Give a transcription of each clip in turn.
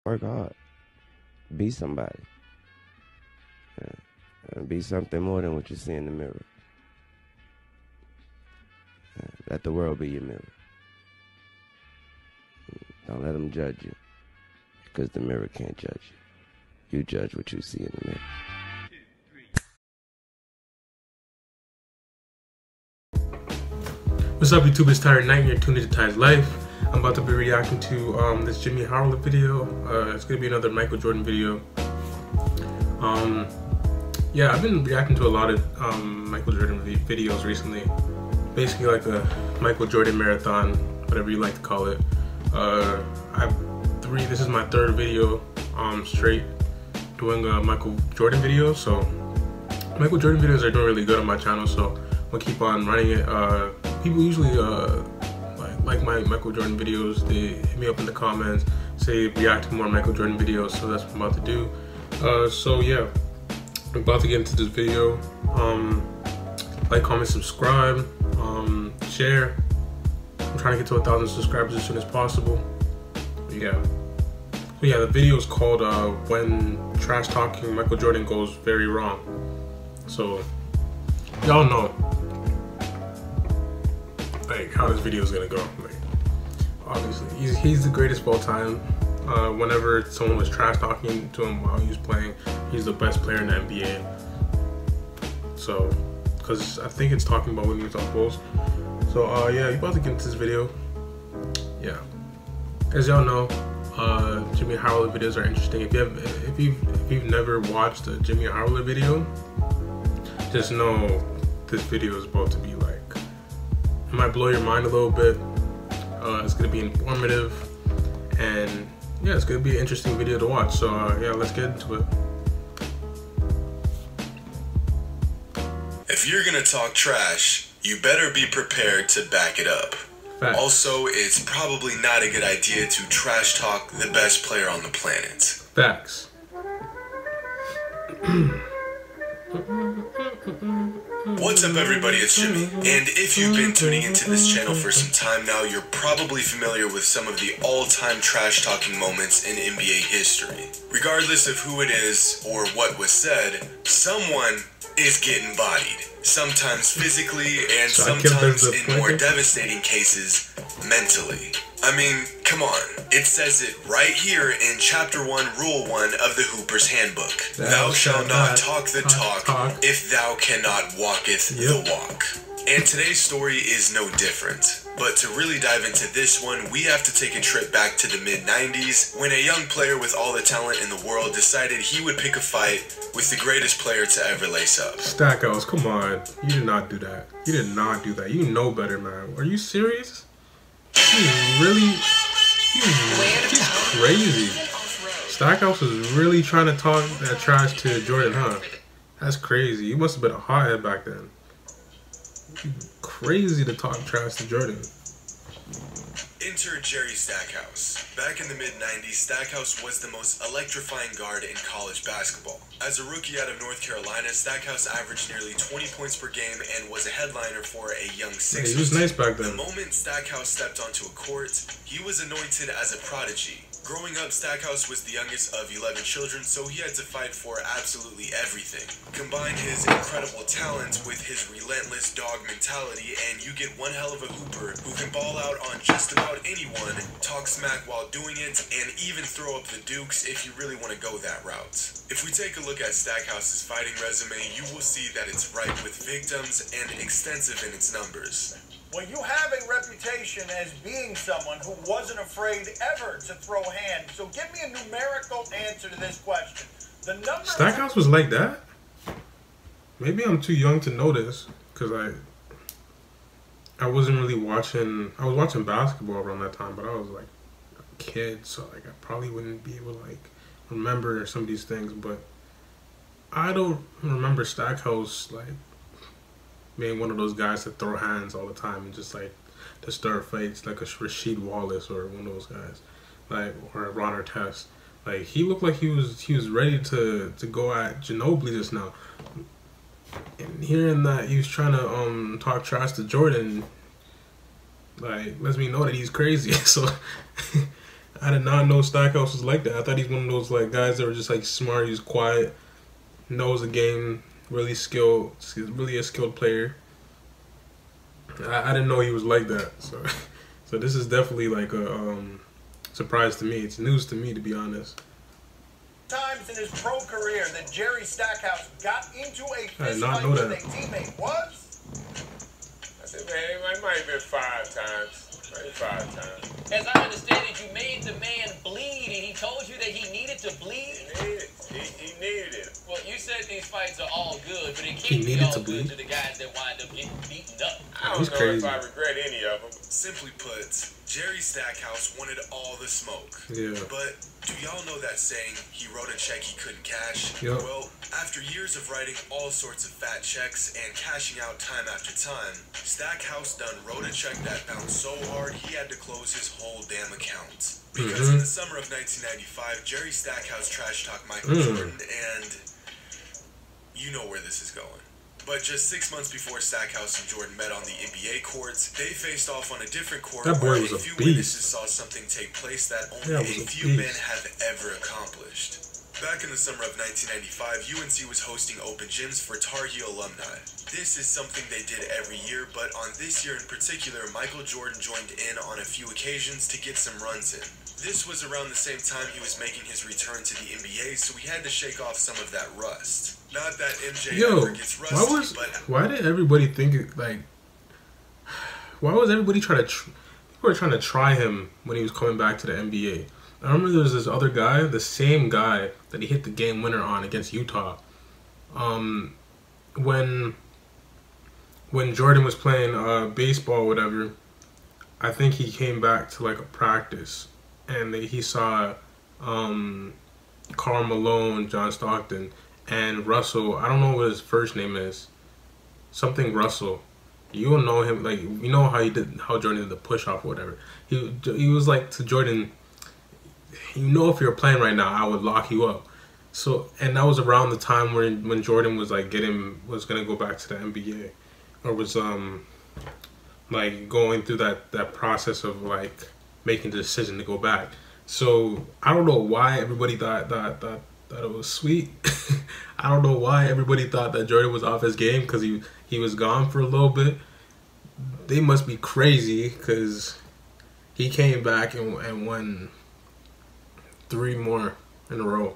Work hard. Be somebody. And be something more than what you see in the mirror. Let the world be your mirror. Don't let them judge you, because the mirror can't judge you. You judge what you see in the mirror. What's up, YouTube? It's Tyler Knight, and you're tuned into Ty's Life. I'm about to be reacting to this JxmyHighroller video. It's gonna be another Michael Jordan video. Yeah, I've been reacting to a lot of Michael Jordan videos recently. Basically like a Michael Jordan marathon, whatever you like to call it. This is my third video straight doing a Michael Jordan video. So Michael Jordan videos are doing really good on my channel, so I'm gonna keep on running it. People usually like my Michael Jordan videos. They hit me up in the comments, say react to more Michael Jordan videos, so that's what I'm about to do. So yeah, I'm about to get into this video. Like, comment, subscribe, share. I'm trying to get to 1,000 subscribers as soon as possible. Yeah. So yeah, the video is called When Trash Talking Michael Jordan Goes Very Wrong. So y'all know like how this video is gonna go. Like, obviously he's the greatest of all time. Whenever someone was trash talking to him while he was playing, he's the best player in the NBA. So, because I think it's talking about when he was on Bulls. So yeah, you're about to get into this video. Yeah, as y'all know, JxmyHighroller videos are interesting. If you've never watched a JxmyHighroller video, just know this video is about to be like, it might blow your mind a little bit. It's gonna be informative, and yeah, it's gonna be an interesting video to watch. So yeah, let's get into it. If you're gonna talk trash, you better be prepared to back it up. Facts. Also, it's probably not a good idea to trash talk the best player on the planet. Facts. What's up, everybody? It's Jimmy, and if you've been tuning into this channel for some time now, you're probably familiar with some of the all-time trash-talking moments in NBA history. Regardless of who it is or what was said, someone is getting bodied. Sometimes physically, and sometimes in more devastating cases, mentally. I mean, come on. It says it right here in Chapter 1, Rule 1 of the Hooper's Handbook. Thou shalt not talk the talk if thou cannot walketh the walk. And today's story is no different. But to really dive into this one, we have to take a trip back to the mid-90s when a young player with all the talent in the world decided he would pick a fight with the greatest player to ever lace up. Stackhouse, come on. You did not do that. You did not do that. You know better, man. Are you serious? He's crazy. Stackhouse is really trying to talk that trash to Jordan, huh? That's crazy. You must have been a hothead back then. Crazy to talk trash to Jordan. Enter Jerry Stackhouse. Back in the mid-90s, Stackhouse was the most electrifying guard in college basketball. As a rookie out of North Carolina, Stackhouse averaged nearly 20 points per game and was a headliner for a young Sixers. He was nice back then. The moment Stackhouse stepped onto a court, he was anointed as a prodigy. Growing up, Stackhouse was the youngest of 11 children, so he had to fight for absolutely everything. Combine his incredible talent with his relentless dog mentality, and you get one hell of a hooper who can ball out on just about anyone, talk smack while doing it, and even throw up the dukes if you really want to go that route. If we take a look at Stackhouse's fighting resume, you will see that it's ripe with victims and extensive in its numbers. Well, you have a reputation as being someone who wasn't afraid ever to throw hands. So give me a numerical answer to this question. The number Stackhouse was like that? Maybe I'm too young to know this, because I wasn't really watching. I was watching basketball around that time, but I was like a kid, so like I probably wouldn't be able to like remember some of these things. But I don't remember Stackhouse like being one of those guys that throw hands all the time and just like to stir fights, like a Rasheed Wallace or one of those guys, like, or Ron Artest. Like, he looked like he was ready to go at Ginobili just now. And hearing that he was trying to talk trash to Jordan, like, lets me know that he's crazy. So I did not know Stackhouse was like that. I thought he's one of those like guys that were just like smart. He's quiet, knows the game, really skilled, really a skilled player. I didn't know he was like that. So this is definitely like a surprise to me. It's news to me, to be honest. Times in his pro career that Jerry Stackhouse got into a I did fist not fight know with that. a teammate was? I said, man, it might have been 5 times. Maybe 5 times. As I understand it, you made the man bleed, and he told you that he needed to bleed? He needed it. Well, you said these fights are all good, but it He can't be needed all to good bleed. to the guys that wind up getting beaten up. I don't He's know crazy. if I regret any of them. Simply put, Jerry Stackhouse wanted all the smoke. Yeah. But do y'all know that saying, he wrote a check he couldn't cash? Yep. Well, after years of writing all sorts of fat checks and cashing out time after time, Stackhouse done wrote a check that bounced so hard he had to close his whole damn account. Because in the summer of 1995, Jerry Stackhouse trash-talked Michael Jordan, and you know where this is going. But just 6 months before Stackhouse and Jordan met on the NBA courts, they faced off on a different court That boy where was a a few beast. witnesses saw something take place that only That a was a few men beast. have ever accomplished. Back in the summer of 1995, UNC was hosting open gyms for Tar Heel alumni. This is something they did every year, but on this year in particular, Michael Jordan joined in on a few occasions to get some runs in. This was around the same time he was making his return to the NBA, so he had to shake off some of that rust. Not that MJ ever gets rusty, but why did everybody think like? Why was everybody trying to? People were trying to try him when he was coming back to the NBA. I remember there was this other guy, the same guy that he hit the game winner on against Utah. When Jordan was playing baseball or whatever, I think he came back to like a practice and he saw Karl Malone, John Stockton, and Russell. I don't know what his first name is. Something Russell. You will know him, like, you know how Jordan did the push off or whatever. He was like to Jordan, you know, if you're playing right now, I would lock you up. So, and that was around the time when Jordan was like was gonna go back to the NBA, or was like going through that process of like making the decision to go back. So I don't know why everybody thought it was sweet. I don't know why everybody thought that Jordan was off his game because he was gone for a little bit. They must be crazy because he came back and won 3 more in a row.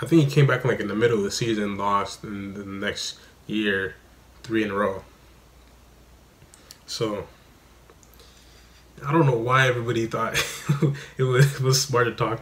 I think he came back like in the middle of the season, lost, and the next year 3 in a row. So I don't know why everybody thought it was smart to talk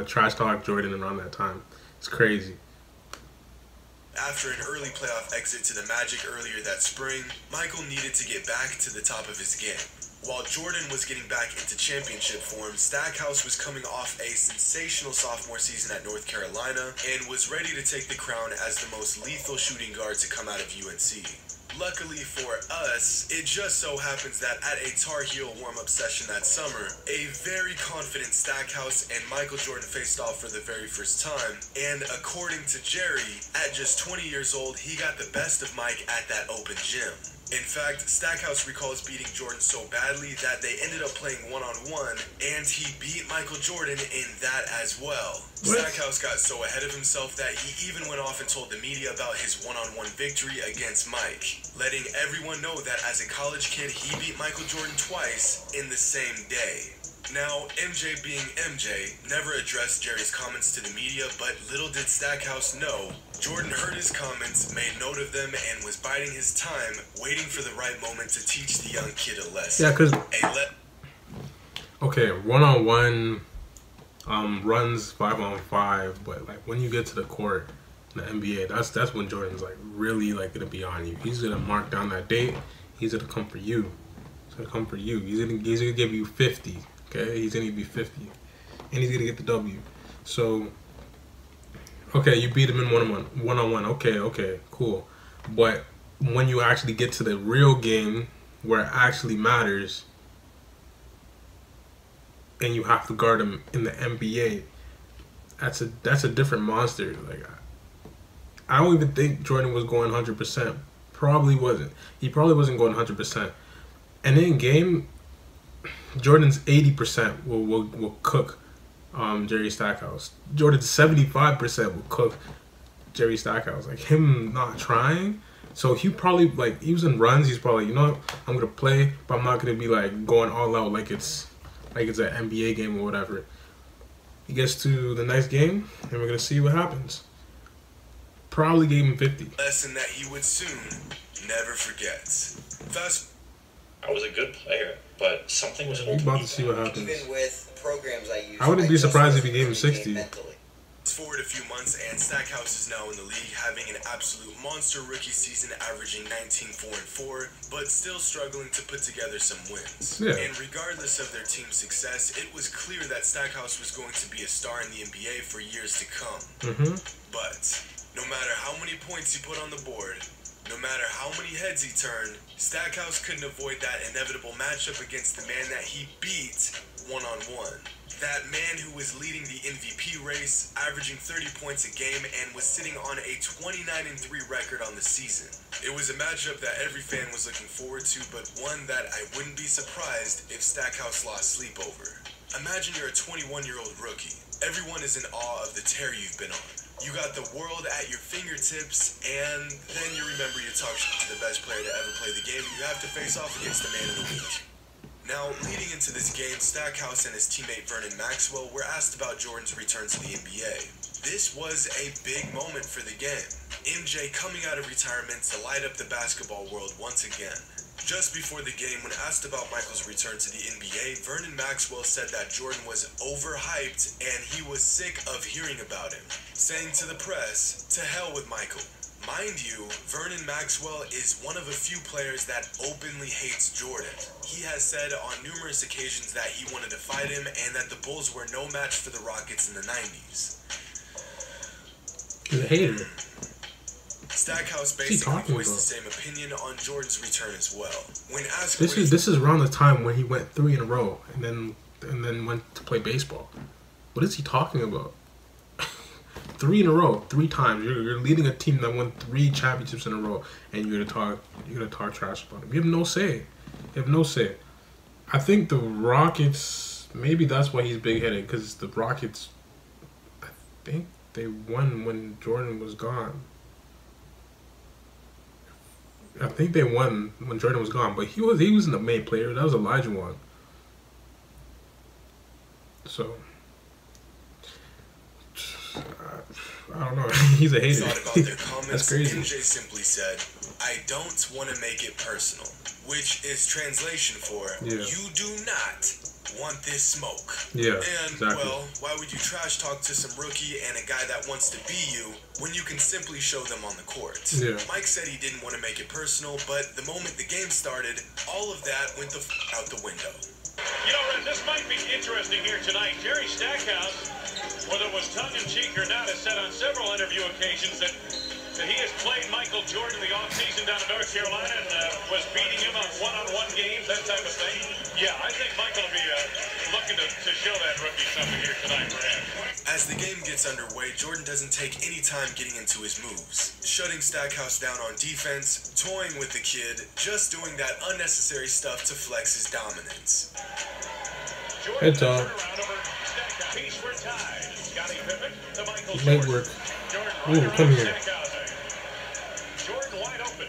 trash talk Jordan around that time. It's crazy. after an early playoff exit to the Magic earlier that spring, Michael needed to get back to the top of his game. While Jordan was getting back into championship form, Stackhouse was coming off a sensational sophomore season at North Carolina and was ready to take the crown as the most lethal shooting guard to come out of UNC. Luckily for us, it just so happens that at a Tar Heel warm-up session that summer, a very confident Stackhouse and Michael Jordan faced off for the very first time, and according to Jerry, at just 20 years old, he got the best of Mike at that open gym. In fact, Stackhouse recalls beating Jordan so badly that they ended up playing one-on-one, and he beat Michael Jordan in that as well. What? Stackhouse got so ahead of himself that he even went off and told the media about his one-on-one victory against Mike, letting everyone know that as a college kid, he beat Michael Jordan twice in the same day. Now, MJ being MJ, never addressed Jerry's comments to the media, but little did Stackhouse know, Jordan heard his comments, made note of them, and was biding his time, waiting for the right moment to teach the young kid a lesson. Yeah, because... Okay, one-on-one runs 5-on-5, but like when you get to the court in the NBA, that's when Jordan's like really like gonna be on you. He's gonna mark down that date. He's gonna come for you. He's gonna come for you. He's gonna give you 50. Okay, he's gonna give you 50, and he's gonna get the W. So, okay, you beat him in one-on-one. Okay, cool. But when you actually get to the real game, where it actually matters, and you have to guard him in the NBA, that's a different monster. Like, I don't even think Jordan was going 100%. Probably wasn't. He probably wasn't going 100%. And in game, Jordan's 80% will cook Jerry Stackhouse. Jordan's 75% will cook Jerry Stackhouse. Like, him not trying. So he probably, like, he was in runs. He's probably, you know what, I'm gonna play, but I'm not gonna be like going all out like it's an NBA game or whatever. He gets to the next game, and we're gonna see what happens. Probably gave him 50. Lesson that he would soon never forget. I was a good player, but something was We're about to see what happens. Even with programs I use, I wouldn't be surprised if he gave him 60. Fast forward a few months, and Stackhouse is now in the league, having an absolute monster rookie season, averaging 19-4-4, but still struggling to put together some wins. Yeah. And regardless of their team's success, it was clear that Stackhouse was going to be a star in the NBA for years to come. But no matter how many points he put on the board, no matter how many heads he turned, Stackhouse couldn't avoid that inevitable matchup against the man that he beat one-on-one. That man who was leading the MVP race, averaging 30 points a game, and was sitting on a 29-3 record on the season. It was a matchup that every fan was looking forward to, but one that I wouldn't be surprised if Stackhouse lost sleep over. Imagine you're a 21-year-old rookie. Everyone is in awe of the tear you've been on. You got the world at your fingertips, and then you remember you talk to the best player to ever play the game, and you have to face off against the man of the week. Now, leading into this game, Stackhouse and his teammate Vernon Maxwell were asked about Jordan's return to the NBA. This was a big moment for the game. MJ coming out of retirement to light up the basketball world once again. Just before the game, when asked about Michael's return to the NBA, Vernon Maxwell said that Jordan was overhyped and he was sick of hearing about him, saying to the press, "To hell with Michael." Mind you, Vernon Maxwell is one of a few players that openly hates Jordan. He has said on numerous occasions that he wanted to fight him and that the Bulls were no match for the Rockets in the 90s. He's a hater. Stackhouse basically voiced the same opinion on Jordan's return as well. When asked, this is around the time when he went 3 in a row and then went to play baseball. What is he talking about? 3 in a row, 3 times. You're leading a team that won 3 championships in a row, and you're gonna talk trash about him. You have no say. You have no say. I think the Rockets, maybe that's why he's big headed, because the Rockets, I think they won when Jordan was gone. I think they won when Jordan was gone, but he wasn't the main player. That was Elijah Wan. So I don't know. He's a hater. Thought about their comments. That's crazy. MJ simply said, "I don't want to make it personal," which is translation for "You do not want this smoke." Yeah, and exactly. well, why would you trash talk to some rookie and a guy that wants to be you when you can simply show them on the court? Yeah. Mike said he didn't want to make it personal, but the moment the game started, all of that went the out the window. You know, Red, this might be interesting here tonight. Jerry Stackhouse, whether it was tongue-in-cheek or not, has said on several interview occasions that he has played Michael Jordan in the offseason down in North Carolina and was beating him on one-on-one games, that type of thing. Yeah, I think Michael will be looking to show that rookie something here tonight, perhaps. As the game gets underway, Jordan doesn't take any time getting into his moves, shutting Stackhouse down on defense, toying with the kid, just doing that unnecessary stuff to flex his dominance. Hey, Tom. Leg work. Ooh, come here. Jordan wide open.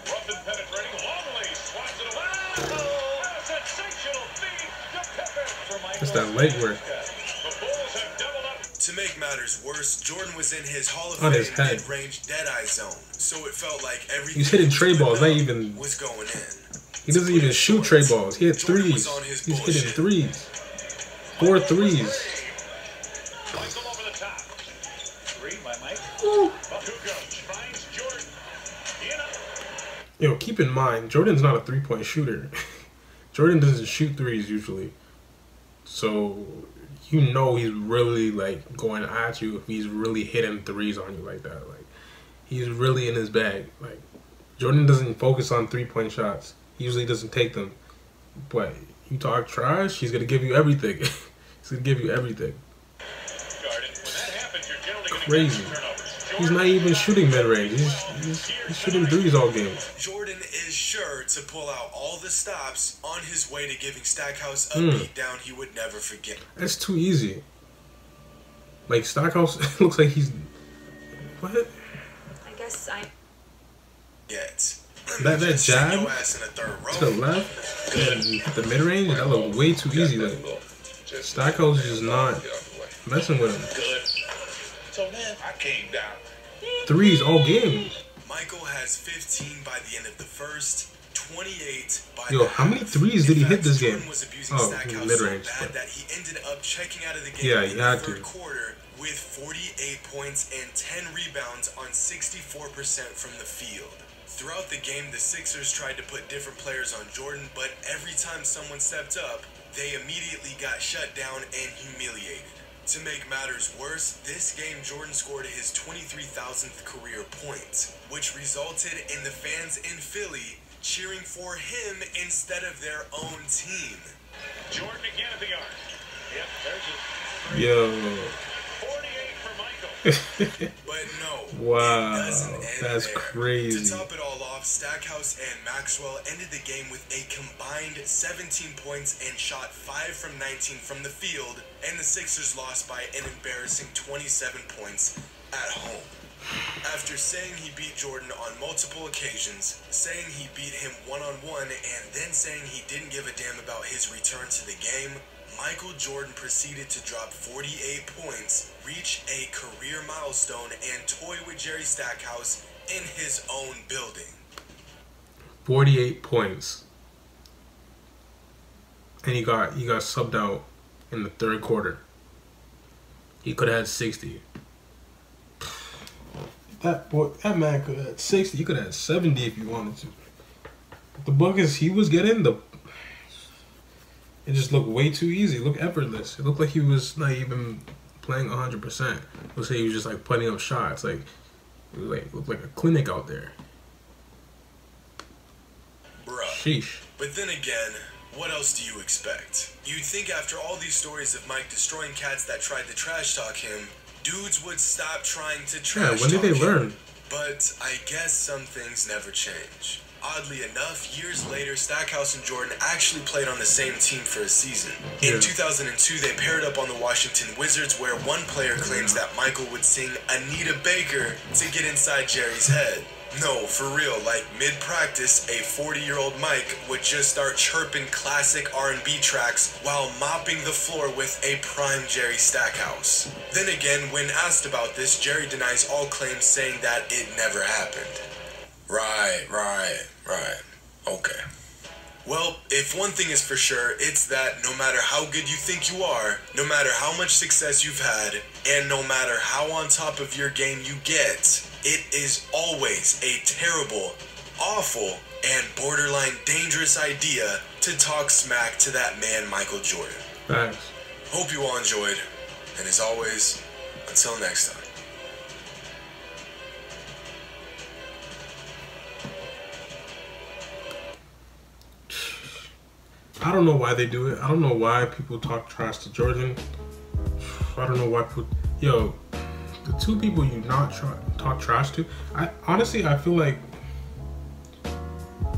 Rough and penetrating. Longley swats it away. Oh, a sensational feed to Pippen for Michael. It's that leg work. The Bulls have doubled up. To make matters worse, Jordan was in his Hall of On his Fame head. mid-range dead-eye zone, so it felt like everything He's hitting tray balls. Not even. was going in. He doesn't even shoot tray balls. He hit threes. He's hitting threes. 4 threes. Michael over the top. 3 by Mike. Ooh. Kukoc finds Jordan. Yo, keep in mind, Jordan's not a 3-point shooter. Jordan doesn't shoot threes usually. So, you know he's really, like, going at you if he's really hitting threes on you like that. Like, he's really in his bag. Like, Jordan doesn't focus on 3-point shots. He usually doesn't take them. But you talk trash, he's going to give you everything. He's going to give you everything. When that happens, you're generally going to Crazy. get turnovers. He's not even shooting mid-range. He's shooting threes all game. Jordan is sure to pull out all the stops on his way to giving Stackhouse a beatdown he would never forget. That's too easy. Like, Stackhouse looks like he's... What? I guess I... Yet. That jab to the left and the mid-range, that looked way too easy. Like, Stackhouse is not messing with him. Good. So then I came down. Threes all game. Michael has 15 by the end of the first, 28 by Yo, how many threes did he hit this game? Oh, mid-range. So bad that he ended up checking out of the game in the third quarter with 48 points and 10 rebounds on 64% from the field. Throughout the game, the Sixers tried to put different players on Jordan, but every time someone stepped up, they immediately got shut down and humiliated. To make matters worse, this game Jordan scored his 23,000th career point, which resulted in the fans in Philly cheering for him instead of their own team. Jordan again at the arc. Yep, there's it. Yo. 48 for Michael. But no, wow, it doesn't end that's there. crazy. To top it all off, Stackhouse and Maxwell ended the game with a combined 17 points and shot 5 from 19 from the field, and the Sixers lost by an embarrassing 27 points at home. After saying he beat Jordan on multiple occasions, saying he beat him one-on-one, and then saying he didn't give a damn about his return to the game, Michael Jordan proceeded to drop 48 points, reach a career milestone, and toy with Jerry Stackhouse in his own building. 48 points. And he got subbed out in the third quarter. He could have had 60. That man could have had 60. He could have had 70 if he wanted to. The buckets he was getting, it just looked way too easy. It looked effortless. It looked like he was not even playing 100%. It looked like he was just like putting up shots. Like, it looked like a clinic out there. Bruh. Sheesh. But then again, what else do you expect? You'd think after all these stories of Mike destroying cats that tried to trash talk him, dudes would stop trying to trash talk him. Yeah, when did they learn? But I guess some things never change. Oddly enough, years later, Stackhouse and Jordan actually played on the same team for a season. In 2002, they paired up on the Washington Wizards, where one player claims that Michael would sing Anita Baker to get inside Jerry's head. No, for real, like mid-practice, a 40-year-old Mike would just start chirping classic R&B tracks while mopping the floor with a prime Jerry Stackhouse. Then again, when asked about this, Jerry denies all claims, saying that it never happened. Right. Okay. Well, if one thing is for sure, it's that no matter how good you think you are, no matter how much success you've had, and no matter how on top of your game you get, it is always a terrible, awful, and borderline dangerous idea to talk smack to that man, Michael Jordan. Thanks. Hope you all enjoyed, and as always, until next time. I don't know why they do it. I don't know why people talk trash to Jordan. I don't know why people... Yo, the two people you not talk trash to... Honestly, I feel like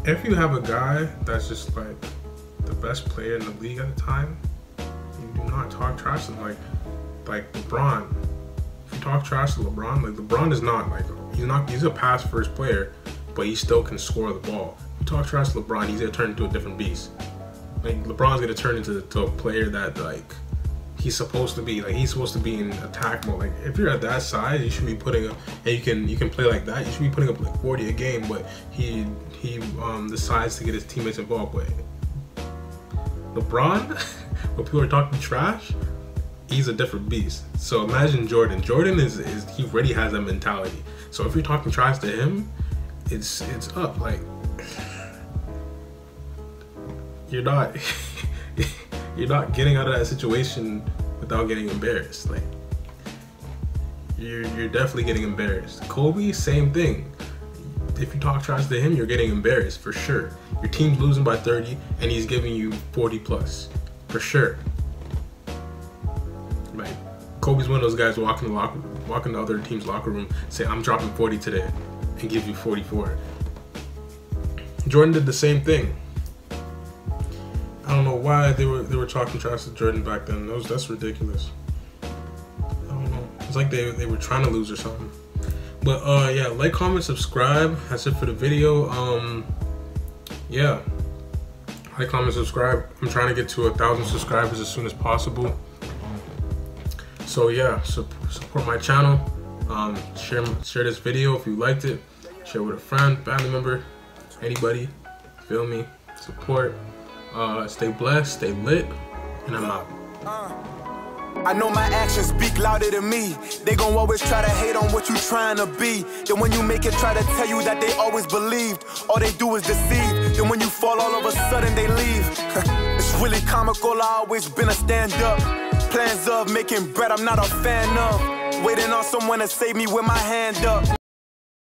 if you have a guy that's just like the best player in the league at the time, you do not talk trash to him. Like LeBron. If you talk trash to LeBron, like LeBron is not like... He's a pass first player, but he still can score the ball. If you talk trash to LeBron, he's going to turn into a different beast. Like, LeBron's gonna turn into a player that, like, he's supposed to be. Like, he's supposed to be in attack mode. Like, if you're at that size, you should be putting up, and you can play like that. You should be putting up like 40 a game. But he decides to get his teammates involved. But LeBron, when people are talking trash, he's a different beast. So imagine Jordan. Jordan he already has that mentality. So if you're talking trash to him, it's up. Like, you're not getting out of that situation without getting embarrassed. Like, you're definitely getting embarrassed. Kobe, same thing. If you talk trash to him, you're getting embarrassed for sure. Your team's losing by 30 and he's giving you 40 plus for sure. Like, Kobe's one of those guys walk in the other team's locker room, say, I'm dropping 40 today, and give you 44. Jordan did the same thing. I don't know why they were talking trash to Jordan back then. That's ridiculous. I don't know. It's like they were trying to lose or something. But yeah, like, comment, subscribe. That's it for the video. Yeah. Like, comment, subscribe. I'm trying to get to 1,000 subscribers as soon as possible. So yeah, support my channel. Share this video if you liked it. Share with a friend, family member, anybody. Feel me? Support. Stay blessed, stay lit, and I'm out. I know my actions speak louder than me. They gon' always try to hate on what you trying to be. Then when you make it, try to tell you that they always believed. All they do is deceive. Then when you fall, all of a sudden they leave. It's really comical, I always been a stand-up. Plans of making bread, I'm not a fan of. Waiting on someone to save me with my hand up.